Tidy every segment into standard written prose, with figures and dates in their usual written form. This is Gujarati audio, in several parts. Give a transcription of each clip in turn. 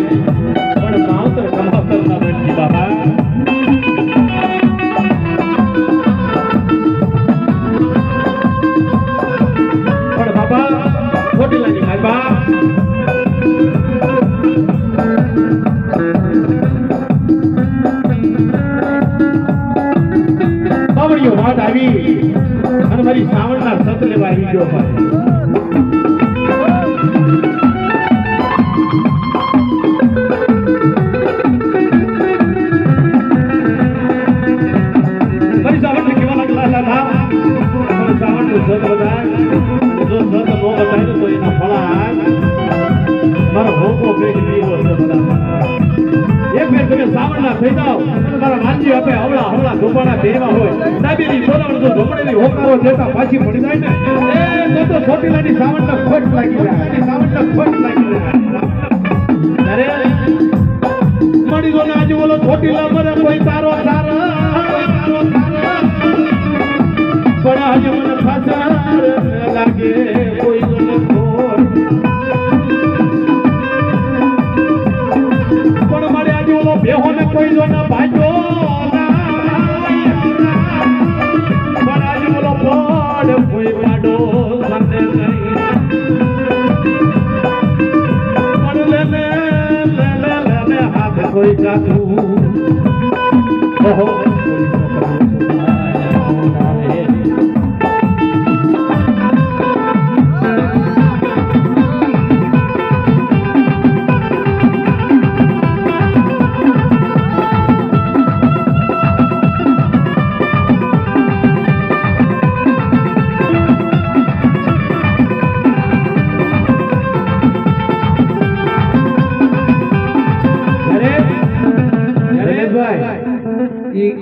પણ માવતર કમાવતર ના બનતી બાબા પણ બાબા ખોટી લાગી બાબા બાવળીઓ વાત આવી અને મારી શ્રાવણના સત લેવા આવી ગયો ભાઈ પાછી પડી જાય ને તો છોટીલાની સાવણના ખોટ લાગી જાય સાવણના ખોટ લાગી જાય અરે મળી ગયો ને આજે બોલો છોટીલા મને કોઈ તારો સારો પણ આજે મને ફસાર લાગે કોઈ મને ખોટ પણ મારે આજે બોલો બેહો ને કોઈ જો ના ભાજો કોઈ પાડો સાથે નહીં પણ લે હાથ કોઈ કાઢું ઓહો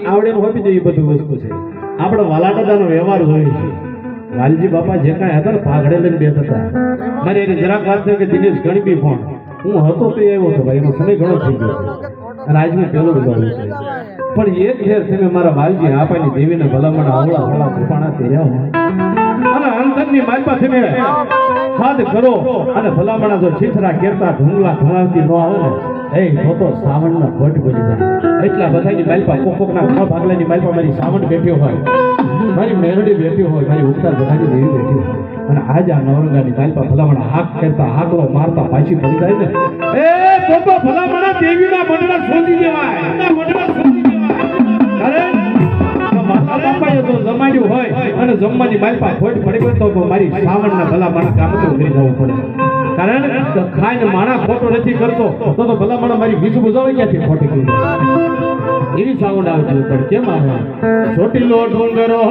આવડે હોવી જોઈએ બધું વસ્તુ છે આપણો વાલાદાદાનો વ્યવહાર હોય છે લાલજી બાપા જે કાંઈ હતા ને ભાગડે લઈને બેઠા હતા મારે એની જરાક વાત થઈ કે દિનેશ ગણબી ફોન હું હતો તો એવો હતો ભાઈ એનો સમય ઘણો થઈ ગયો અને આજ મેં પહેલો ઉગાડ્યું છે પણ એક ફેર તમે મારા વાલજી આપાની દેવીને ભલામણ આવડા હળા કૃપાણા તેર્યા હોય અને અંતરની માલપા તમે હાથ કરો અને ભલામણા જો છીથરા કેરતા ઢુંગલા ધુણાવતી ન આવે ને એ તો સાવણના ભટ બની જાય એટલા બધાની માલપા કોકોકના ઘણા ભાગલાની માલપા મારી સાવણ બેઠ્યો હોય મારી મેરડી બેઠી હોય મારી ઉગતા બધાની દેવી બેઠી હોય અને આજ આ નવરંગાની માલપા ભલામણા હાક કરતા હાકલો મારતા પાછી પડી જાય ને એ તો ભલામણા દેવીના મંડળ શોધી દેવાય મંડળ શોધી દેવાય અરે માતા બાપાએ તો જમાડ્યું હોય અને જમવાની માલપા ખોટ પડી ગઈ તો મારી સાવણના ભલામણા કામ તો કરી જવું પડે કારણ ખાઈને માણા ખોટો નથી કરતો તો ભલામણા મારી બીજ બુજાવે ક્યાંથી ખોટી કરી એવી સાઉન્ડ આવતી પણ કેમ આવે છોટીલો ડુંગરો